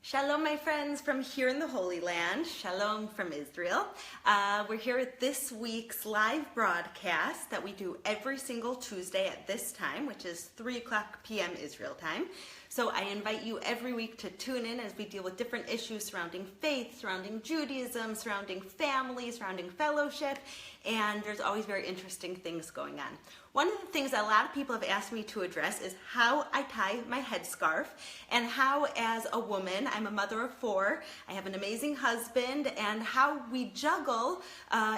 Shalom, my friends from here in the Holy Land. Shalom from Israel. We're here at this week's live broadcast that we do every single Tuesday at this time, which is 3 o'clock p.m. Israel time. So I invite you every week to tune in as we deal with different issues surrounding faith, surrounding Judaism, surrounding family, surrounding fellowship, and there's always very interesting things going on. One of the things that a lot of people have asked me to address is how I tie my headscarf and how, as a woman, I'm a mother of 4, I have an amazing husband, and how we juggle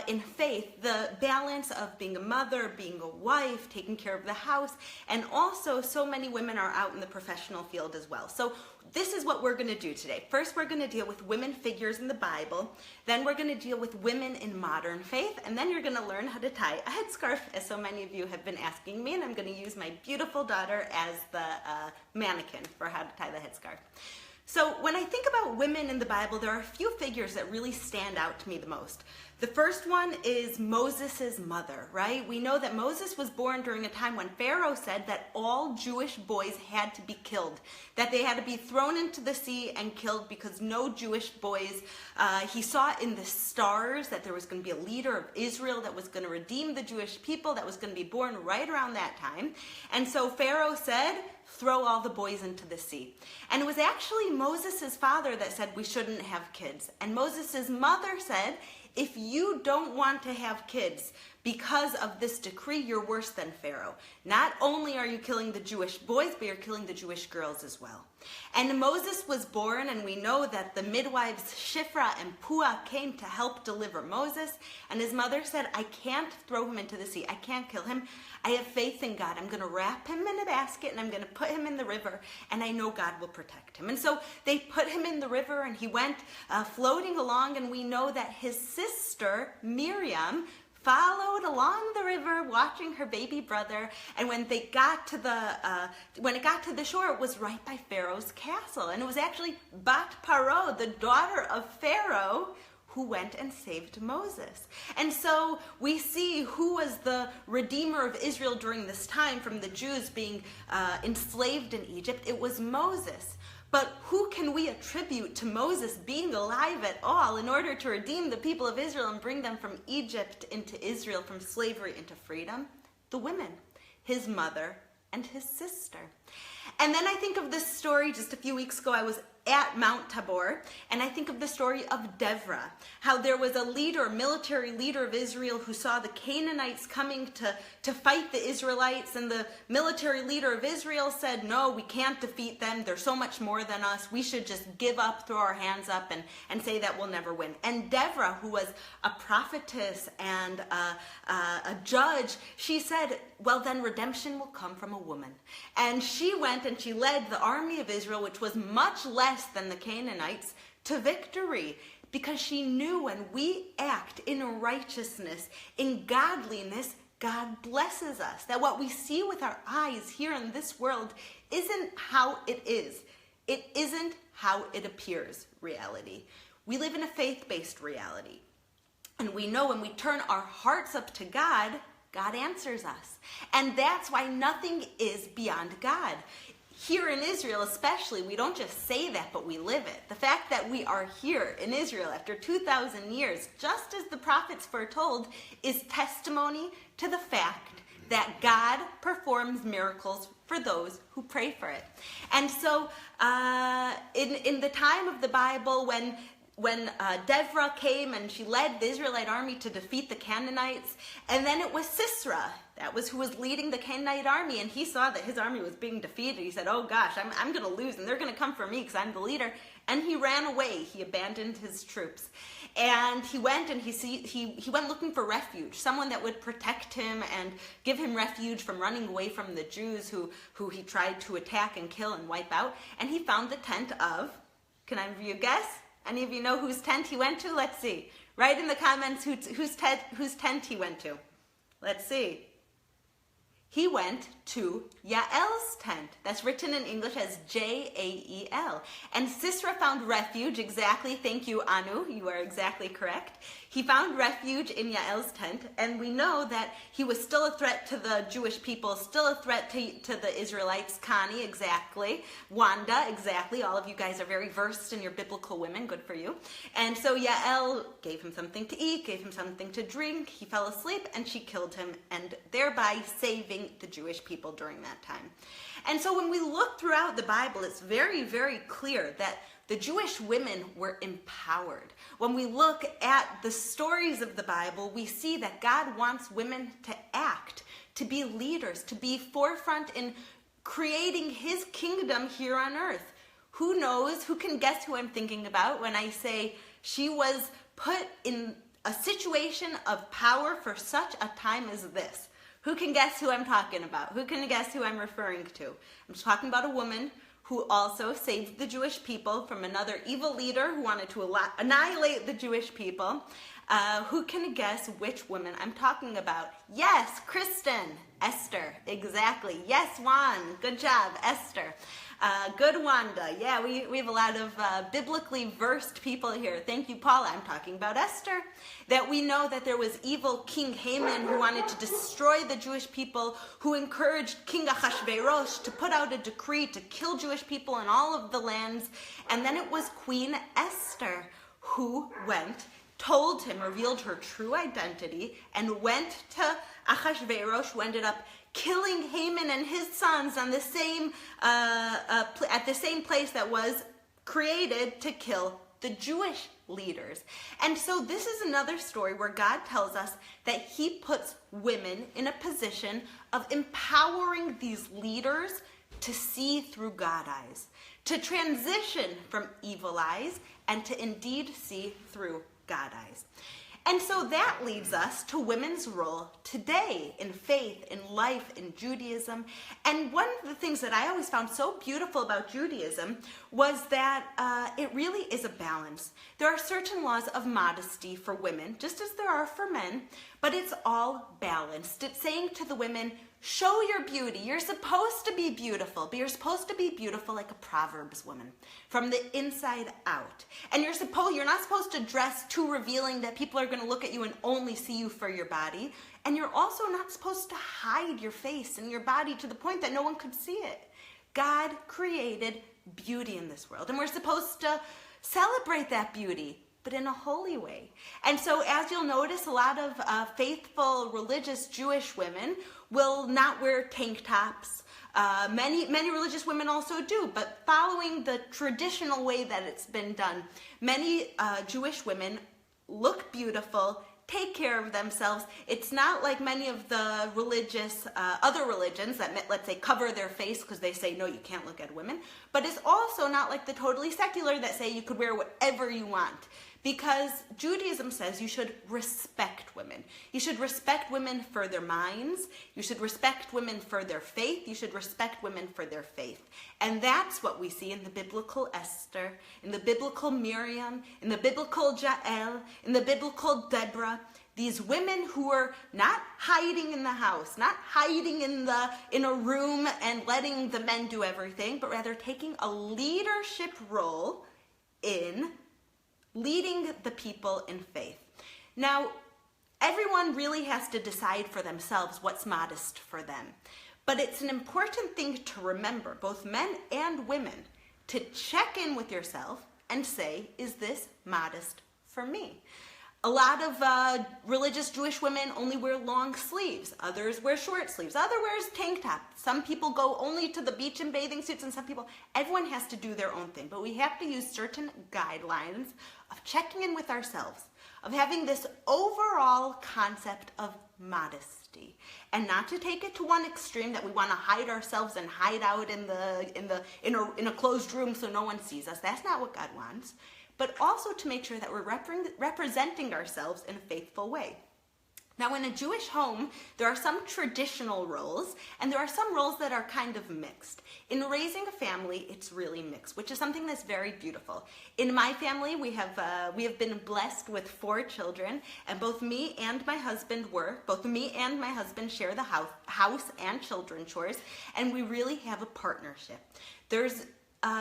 in faith the balance of being a mother, being a wife, taking care of the house, and also so many women are out in the professional field as well. So this is what we're going to do today. First, we're going to deal with women figures in the Bible. Then we're going to deal with women in modern faith. And then you're going to learn how to tie a headscarf, as so many of you have been asking me. And I'm going to use my beautiful daughter as the mannequin for how to tie the headscarf. So when I think about women in the Bible, there are a few figures that really stand out to me the most. The first one is Moses' mother, right? We know that Moses was born during a time when Pharaoh said that all Jewish boys had to be killed, that they had to be thrown into the sea and killed because no Jewish boys, he saw in the stars that there was going to be a leader of Israel that was going to redeem the Jewish people that was going to be born right around that time. And so Pharaoh said, throw all the boys into the sea. And it was actually Moses' father that said we shouldn't have kids. And Moses' mother said, if you don't want to have kids because of this decree, you're worse than Pharaoh. Not only are you killing the Jewish boys, but you're killing the Jewish girls as well. And Moses was born, and we know that the midwives Shiphrah and Puah came to help deliver Moses. And his mother said, I can't throw him into the sea. I can't kill him. I have faith in God. I'm going to wrap him in a basket, and I'm going to put him in the river, and I know God will protect him. And so they put him in the river, and he went floating along, and we know that his sister, Miriam, followed along the river, watching her baby brother. And when it got to the shore, it was right by Pharaoh's castle. And it was actually Bat Paro, the daughter of Pharaoh, who went and saved Moses. And so we see who was the redeemer of Israel during this time from the Jews being enslaved in Egypt. It was Moses. But who can we attribute to Moses being alive at all in order to redeem the people of Israel and bring them from Egypt into Israel, from slavery into freedom? The women, his mother and his sister. And then I think of this story just a few weeks ago. I was at Mount Tabor, and I think of the story of Deborah, how there was a leader, a military leader of Israel who saw the Canaanites coming to fight the Israelites, and the military leader of Israel said, no, we can't defeat them, they're so much more than us, we should just give up, throw our hands up, and say that we'll never win. And Deborah, who was a prophetess and a judge, she said, well, then redemption will come from a woman. And she went and she led the army of Israel, which was much less than the Canaanites, to victory, because she knew when we act in righteousness, in godliness, God blesses us. That what we see with our eyes here in this world isn't how it is. It isn't how it appears reality. We live in a faith-based reality. And we know when we turn our hearts up to God, God answers us. And that's why nothing is beyond God. Here in Israel especially, we don't just say that, but we live it. The fact that we are here in Israel after 2,000 years, just as the prophets foretold, is testimony to the fact that God performs miracles for those who pray for it. And so in the time of the Bible, when Deborah came and she led the Israelite army to defeat the Canaanites, and then it was Sisera, that was who was leading the Canaanite army, and he saw that his army was being defeated. He said, oh gosh, I'm going to lose, and they're going to come for me because I'm the leader. And he ran away. He abandoned his troops. And he went and he went looking for refuge, someone that would protect him and give him refuge from running away from the Jews who he tried to attack and kill and wipe out. And he found the tent of, can any of you guess? Any of you know whose tent he went to? Let's see. Write in the comments whose tent he went to. Let's see. He went to Yael's tent. That's written in English as Jael. And Sisera found refuge, exactly, thank you, Anu, you are exactly correct. He found refuge in Yael's tent, and we know that he was still a threat to the Jewish people, still a threat to the Israelites. Connie, exactly. Wanda, exactly. All of you guys are very versed in your biblical women, good for you. And so Yael gave him something to eat, gave him something to drink, he fell asleep, and she killed him, and thereby saving the Jewish people during that time. And so when we look throughout the Bible, it's very, very clear that the Jewish women were empowered. When we look at the stories of the Bible, we see that God wants women to act, to be leaders, to be forefront in creating his kingdom here on earth. Who knows, who can guess who I'm thinking about when I say she was put in a situation of power for such a time as this? Who can guess who I'm talking about? Who can guess who I'm referring to? I'm just talking about a woman who also saved the Jewish people from another evil leader who wanted to annihilate the Jewish people. Who can guess which woman I'm talking about? Yes, Kristen. Esther, exactly. Yes, Juan, good job, Esther. Good Wanda. Yeah, we have a lot of biblically versed people here. Thank you, Paula. I'm talking about Esther. That we know that there was evil King Haman who wanted to destroy the Jewish people, who encouraged King Ahasuerus to put out a decree to kill Jewish people in all of the lands. And then it was Queen Esther who went, told him, revealed her true identity, and went to Ahasuerus, who ended up killing Haman and his sons on the same at the same place that was created to kill the Jewish leaders. And so this is another story where God tells us that he puts women in a position of empowering these leaders to see through God eyes, to transition from evil eyes and to indeed see through God eyes. And so that leads us to women's role today in faith, in life, in Judaism. And one of the things that I always found so beautiful about Judaism was that it really is a balance. There are certain laws of modesty for women, just as there are for men, but it's all balanced. It's saying to the women, show your beauty. You're supposed to be beautiful, but you're supposed to be beautiful like a Proverbs woman, from the inside out. And you're not supposed to dress too revealing that people are going to look at you and only see you for your body. And you're also not supposed to hide your face and your body to the point that no one could see it. God created beauty in this world, and we're supposed to celebrate that beauty, but in a holy way. And so as you'll notice, a lot of faithful religious Jewish women will not wear tank tops. Many religious women also do, but following the traditional way that it's been done. Many Jewish women look beautiful, take care of themselves. It's not like many of the religious, other religions that, let's say, cover their face because they say, no, you can't look at women. But it's also not like the totally secular that say you could wear whatever you want. Because Judaism says you should respect women. You should respect women for their minds. You should respect women for their faith. You should respect women for their faith. And that's what we see in the biblical Esther, in the biblical Miriam, in the biblical Jael, in the biblical Deborah. These women who are not hiding in the house, not hiding in a room and letting the men do everything, but rather taking a leadership role in leading the people in faith. Now, everyone really has to decide for themselves what's modest for them. But it's an important thing to remember, both men and women, to check in with yourself and say, is this modest for me? A lot of religious Jewish women only wear long sleeves. Others wear short sleeves. Others wear tank tops. Some people go only to the beach in bathing suits, and everyone has to do their own thing. But we have to use certain guidelines of checking in with ourselves, of having this overall concept of modesty, and not to take it to one extreme that we want to hide ourselves and hide out in a closed room so no one sees us. That's not what God wants. But also to make sure that we're representing ourselves in a faithful way. Now, in a Jewish home, there are some traditional roles, and there are some roles that are kind of mixed. In raising a family, it's really mixed, which is something that's very beautiful. In my family, we have been blessed with 4 children, and both me and my husband share the house and children chores, and we really have a partnership. There's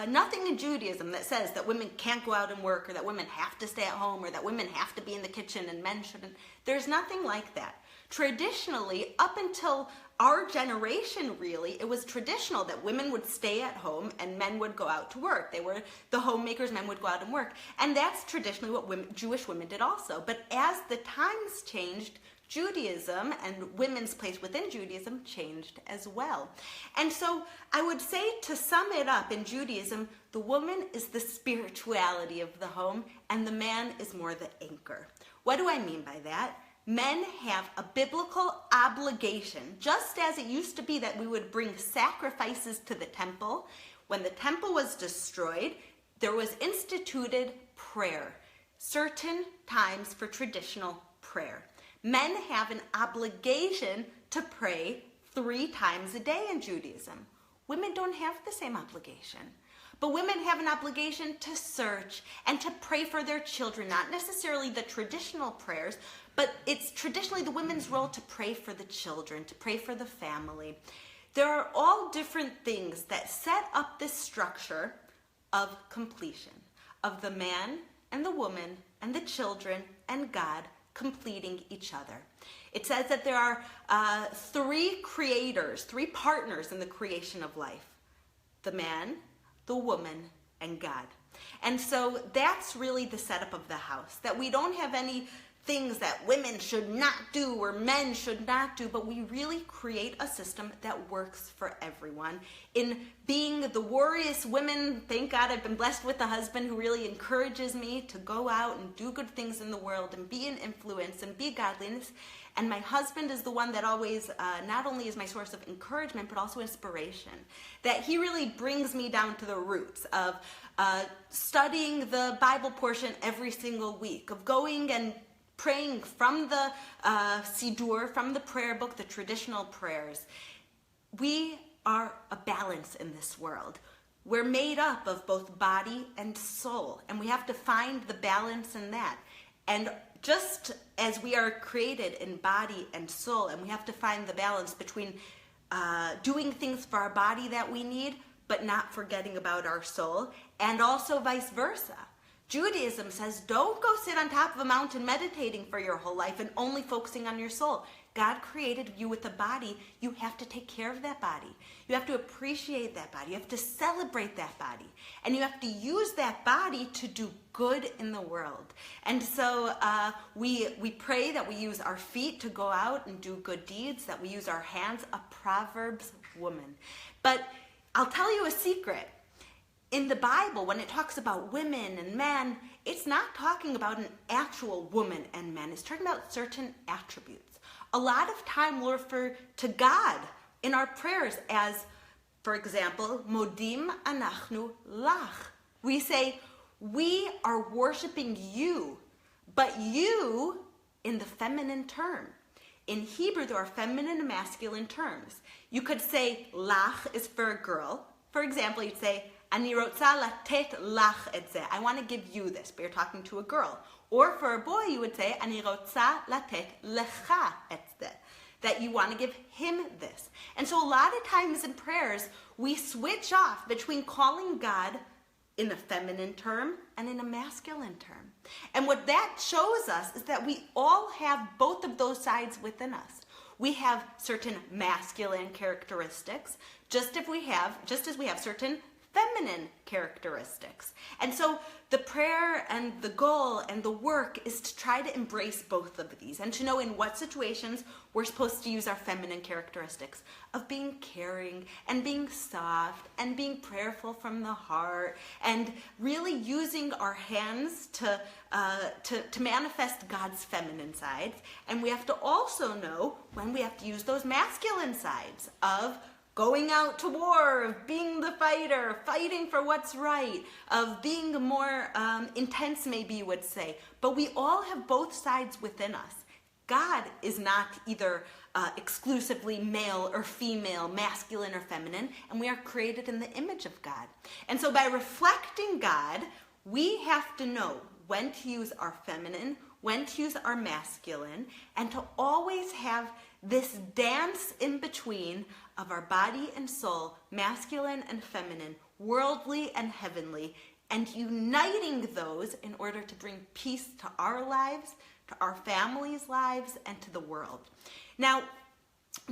nothing in Judaism that says that women can't go out and work, or that women have to stay at home, or that women have to be in the kitchen and men shouldn't. There's nothing like that. Traditionally, up until our generation really, it was traditional that women would stay at home and men would go out to work. They were the homemakers, men would go out and work. And that's traditionally what Jewish women did also. But as the times changed, Judaism and women's place within Judaism changed as well. And so I would say, to sum it up, in Judaism, the woman is the spirituality of the home and the man is more the anchor. What do I mean by that? Men have a biblical obligation, just as it used to be that we would bring sacrifices to the temple. When the temple was destroyed, there was instituted prayer, certain times for traditional prayer. Men have an obligation to pray 3 times a day in Judaism. Women don't have the same obligation. But women have an obligation to search and to pray for their children, not necessarily the traditional prayers, but it's traditionally the women's role to pray for the children, to pray for the family. There are all different things that set up this structure of completion, of the man and the woman and the children and God completing each other. It says that there are 3 creators, 3 partners in the creation of life: the man, the woman, and God. And so that's really the setup of the house, that we don't have any things that women should not do or men should not do, but we really create a system that works for everyone. In being the warrior women, thank God I've been blessed with a husband who really encourages me to go out and do good things in the world and be an influence and be godliness. And my husband is the one that always, not only is my source of encouragement, but also inspiration. That he really brings me down to the roots of studying the Bible portion every single week, of going and praying from the Siddur, from the prayer book, the traditional prayers. We are a balance in this world. We're made up of both body and soul, and we have to find the balance in that. And just as we are created in body and soul, and we have to find the balance between doing things for our body that we need, but not forgetting about our soul, and also vice versa. Judaism says, don't go sit on top of a mountain meditating for your whole life and only focusing on your soul. God created you with a body. You have to take care of that body. You have to appreciate that body. You have to celebrate that body. And you have to use that body to do good in the world. And so we pray that we use our feet to go out and do good deeds, that we use our hands, a Proverbs woman. But I'll tell you a secret. In the Bible, when it talks about women and men, it's not talking about an actual woman and men. It's talking about certain attributes. A lot of time we'll refer to God in our prayers as, for example, Modim anachnu lach. We say, we are worshiping you, but you in the feminine term. In Hebrew, there are feminine and masculine terms. You could say lach is for a girl. For example, you'd say, Ani rotza latet lach et ze. I want to give you this, but you're talking to a girl. Or for a boy, you would say, Ani rotza latet lecha et ze. That you want to give him this. And so a lot of times in prayers, we switch off between calling God in a feminine term and in a masculine term. And what that shows us is that we all have both of those sides within us. We have certain masculine characteristics, just as we have certain feminine characteristics. And so the prayer and the goal and the work is to try to embrace both of these and to know in what situations we're supposed to use our feminine characteristics of being caring and being soft and being prayerful from the heart and really using our hands to manifest God's feminine sides. And we have to also know when we have to use those masculine sides of going out to war, of being the fighter, fighting for what's right, of being more intense, maybe you would say. But we all have both sides within us. God is not either exclusively male or female, masculine or feminine, and we are created in the image of God. And so by reflecting God, we have to know when to use our feminine, when to use our masculine, and to always have this dance in between of our body and soul, masculine and feminine, worldly and heavenly, and uniting those in order to bring peace to our lives, to our families' lives, and to the world. Now,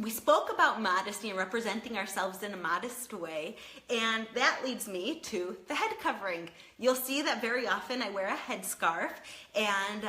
we spoke about modesty and representing ourselves in a modest way, and that leads me to the head covering. You'll see that very often I wear a headscarf, and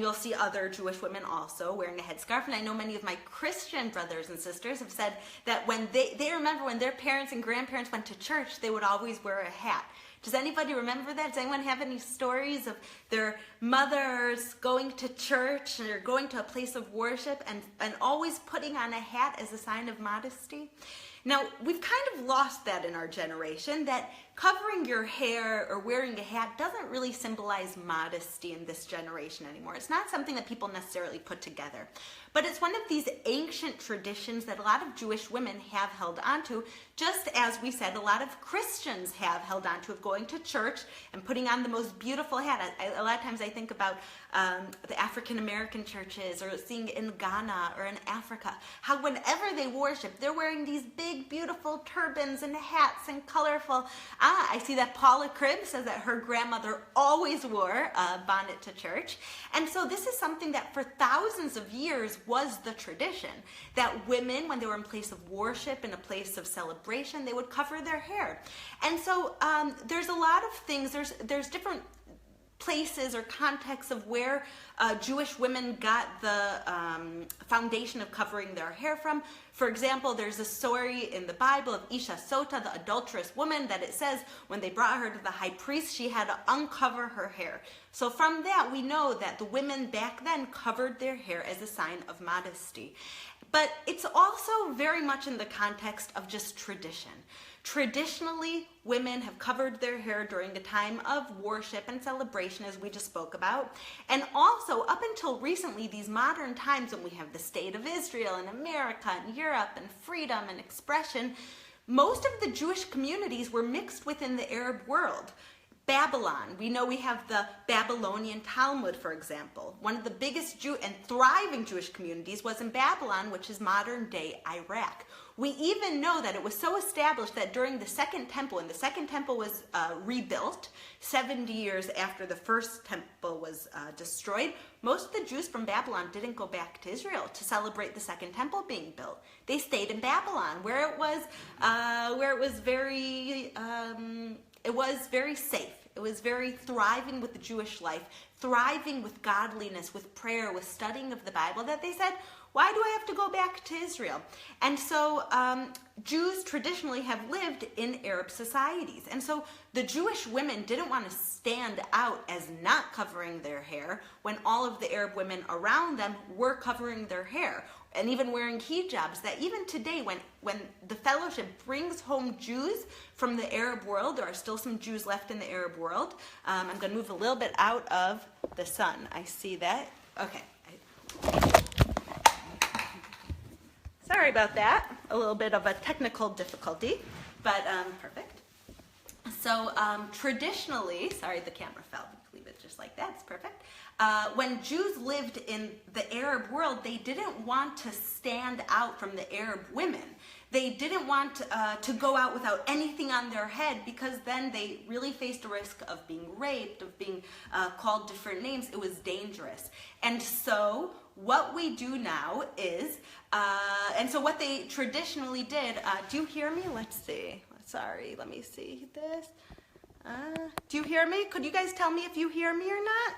you'll see other Jewish women also wearing a headscarf. And I know many of my Christian brothers and sisters have said that when they remember when their parents and grandparents went to church, they would always wear a hat. Does anybody remember that? Does anyone have any stories of their mothers going to church or going to a place of worship and always putting on a hat as a sign of modesty? Now, we've kind of lost that in our generation, that covering your hair or wearing a hat doesn't really symbolize modesty in this generation anymore. It's not something that people necessarily put together. But it's one of these ancient traditions that a lot of Jewish women have held onto, just as we said a lot of Christians have held onto, of going to church and putting on the most beautiful hat. A lot of times I think about the African American churches, or seeing in Ghana or in Africa, how whenever they worship, they're wearing these big, beautiful turbans and hats and colorful. I see that Paula Cribb says that her grandmother always wore a bonnet to church. And so this is something that for thousands of years was the tradition, that women, when they were in place of worship, in a place of celebration, they would cover their hair. And so there's a lot of things, there's different places or contexts of where Jewish women got the foundation of covering their hair from. For example, there's a story in the Bible of Isha Sota, the adulterous woman, that it says when they brought her to the high priest, she had to uncover her hair. So from that, we know that the women back then covered their hair as a sign of modesty. But it's also very much in the context of just tradition. Traditionally, women have covered their hair during the time of worship and celebration, as we just spoke about. And also, up until recently, these modern times when we have the state of Israel and America and Europe and freedom and expression, most of the Jewish communities were mixed within the Arab world. Babylon, we know we have the Babylonian Talmud, for example. One of the biggest and thriving Jewish communities was in Babylon, which is modern-day Iraq. We even know that it was so established that during the Second Temple, and the Second Temple was rebuilt 70 years after the First Temple was destroyed, most of the Jews from Babylon didn't go back to Israel to celebrate the Second Temple being built. They stayed in Babylon, where it was very safe. It was very thriving with the Jewish life, thriving with godliness, with prayer, with studying of the Bible, that they said, why do I have to go back to Israel? And so Jews traditionally have lived in Arab societies. And so the Jewish women didn't want to stand out as not covering their hair when all of the Arab women around them were covering their hair, and even wearing hijabs, that even today when the fellowship brings home Jews from the Arab world, there are still some Jews left in the Arab world. I'm going to move a little bit out of the sun. I see that. Okay. Sorry about that. A little bit of a technical difficulty, but perfect. So traditionally, sorry, the camera fell. Leave it just like that. It's perfect. When Jews lived in the Arab world, they didn't want to stand out from the Arab women. They didn't want to go out without anything on their head, because then they really faced a risk of being raped, of being called different names. It was dangerous. And so what we do now is, and so what they traditionally did, do you hear me? Let's see. Sorry, let me see this. Do you hear me? Could you guys tell me if you hear me or not?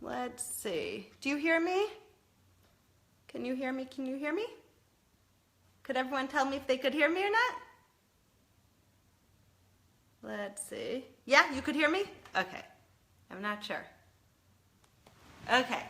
Let's see. Do you hear me? Can you hear me? Can you hear me? Could everyone tell me if they could hear me or not? Let's see. Yeah, you could hear me? Okay. I'm not sure. Okay.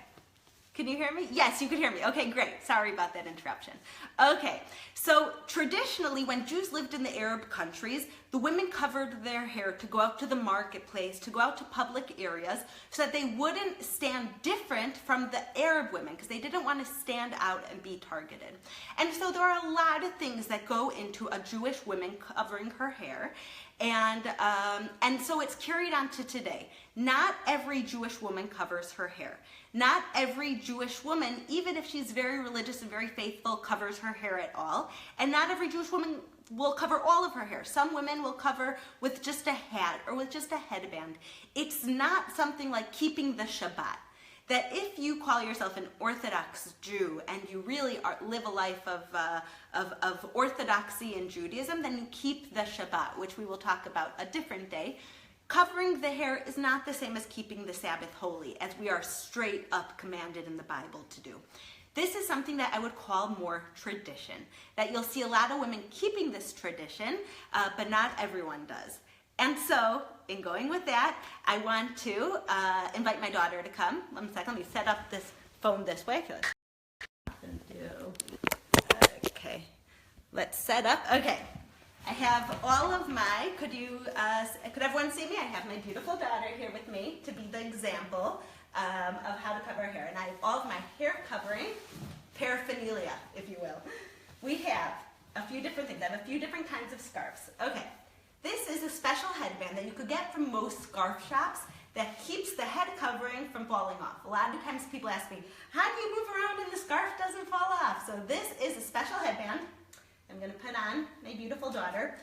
Can you hear me? Yes, you can hear me. Okay, great. Sorry about that interruption. Okay, so traditionally when Jews lived in the Arab countries, the women covered their hair to go out to the marketplace, to go out to public areas, so that they wouldn't stand different from the Arab women, because they didn't want to stand out and be targeted. And so there are a lot of things that go into a Jewish woman covering her hair. And so it's carried on to today. Not every Jewish woman covers her hair. Not every Jewish woman, even if she's very religious and very faithful, covers her hair at all. And not every Jewish woman will cover all of her hair. Some women will cover with just a hat or with just a headband. It's not something like keeping the Shabbat. That if you call yourself an Orthodox Jew and you really live a life of orthodoxy in Judaism, then you keep the Shabbat, which we will talk about a different day. Covering the hair is not the same as keeping the Sabbath holy, as we are straight up commanded in the Bible to do. This is something that I would call more tradition, that you'll see a lot of women keeping this tradition, but not everyone does. And so, in going with that, I want to invite my daughter to come. 1 second, let me set up this phone this way. Okay, let's set up. Okay, I have all of my, could everyone see me? I have my beautiful daughter here with me to be the example of how to cover her hair. And I have all of my hair covering paraphernalia, if you will. We have a few different things. I have a few different kinds of scarves. Okay. This is a special headband that you could get from most scarf shops that keeps the head covering from falling off. A lot of times people ask me, how do you move around and the scarf doesn't fall off? So this is a special headband I'm going to put on my beautiful daughter.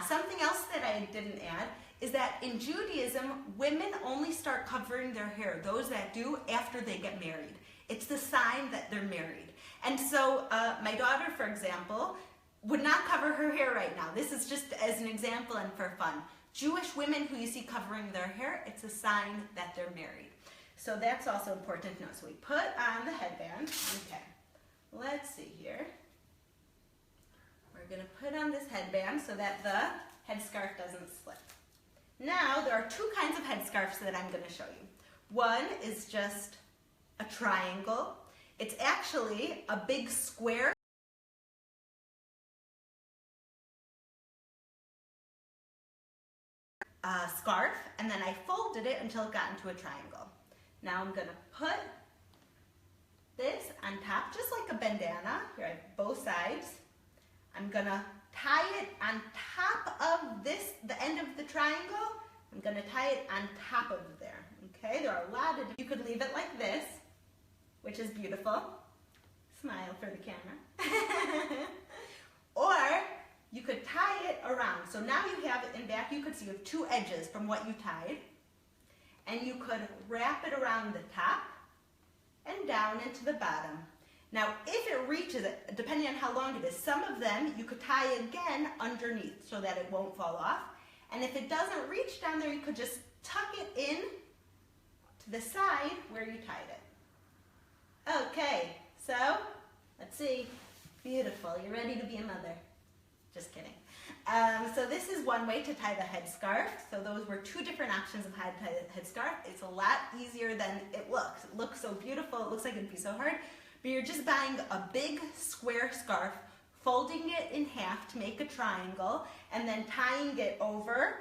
Something else that I didn't add is that in Judaism, women only start covering their hair, those that do, after they get married. It's the sign that they're married. And so my daughter, for example, would not cover her hair right now. This is just as an example and for fun. Jewish women who you see covering their hair, it's a sign that they're married. So that's also important to know. So we put on the headband. Okay, let's see here. We're going to put on this headband so that the headscarf doesn't slip. Now, there are two kinds of headscarves that I'm going to show you. One is just a triangle. It's actually a big square scarf, and then I folded it until it got into a triangle. Now I'm going to put this on top, just like a bandana. Here I have both sides. I'm going to tie it on top of this, the end of the triangle. I'm going to tie it on top of there. Okay, there are a lot of, you could leave it like this, which is beautiful. Smile for the camera. Or you could tie it around. So now you have it in back. You could see you have two edges from what you tied. And you could wrap it around the top and down into the bottom. Now, if it reaches it, depending on how long it is, some of them you could tie again underneath so that it won't fall off. And if it doesn't reach down there, you could just tuck it in to the side where you tied it. Okay, so let's see. Beautiful. You ready to be a mother? Just kidding. So this is one way to tie the headscarf. So those were two different options of how to tie the headscarf. It's a lot easier than it looks. It looks so beautiful. It looks like it'd be so hard. But you're just buying a big square scarf, folding it in half to make a triangle, and then tying it over,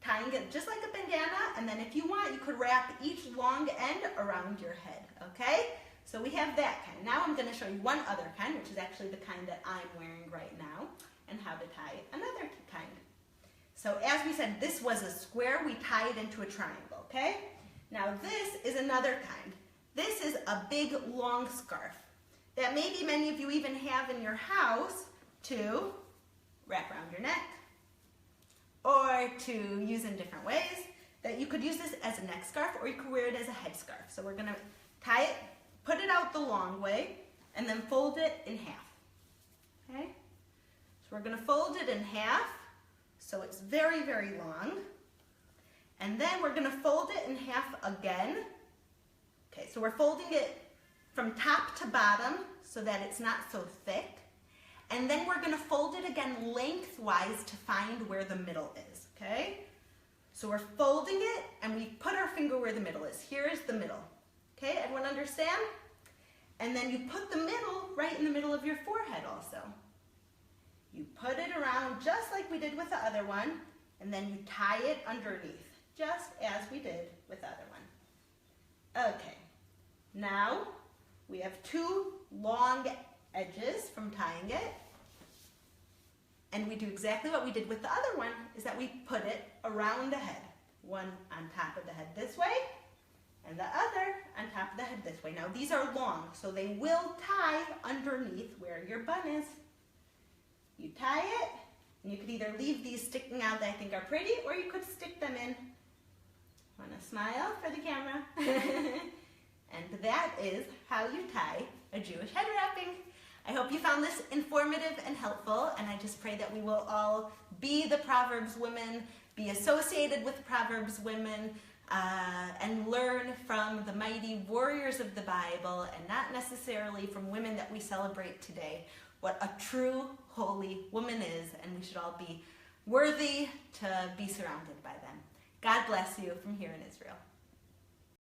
tying it just like a bandana, and then if you want, you could wrap each long end around your head, okay? So we have that kind. Now I'm going to show you one other kind, which is actually the kind that I'm wearing right now, and how to tie another kind. So as we said, this was a square. We tie it into a triangle, okay? Now this is another kind. This is a big, long scarf that maybe many of you even have in your house to wrap around your neck or to use in different ways. That you could use this as a neck scarf or you could wear it as a headscarf. So we're going to tie it, put it out the long way, and then fold it in half. Okay? So we're going to fold it in half so it's very, very long. And then we're going to fold it in half again. Okay, so we're folding it from top to bottom so that it's not so thick. And then we're going to fold it again lengthwise to find where the middle is, okay? So we're folding it and we put our finger where the middle is. Here is the middle. Okay, everyone understand? And then you put the middle right in the middle of your forehead also. You put it around just like we did with the other one, and then you tie it underneath, just as we did with the other one. Okay, now we have two long edges from tying it, and we do exactly what we did with the other one, is that we put it around the head. One on top of the head this way, and the other on top of the head this way. Now these are long, so they will tie underneath where your bun is. You tie it, and you could either leave these sticking out that I think are pretty, or you could stick them in. Want to smile for the camera? And that is how you tie a Jewish head wrapping. I hope you found this informative and helpful, and I just pray that we will all be the Proverbs women, be associated with Proverbs women, and learn from the mighty warriors of the Bible, and not necessarily from women that we celebrate today, what a true holy woman is, and we should all be worthy to be surrounded by them. God bless you from here in Israel.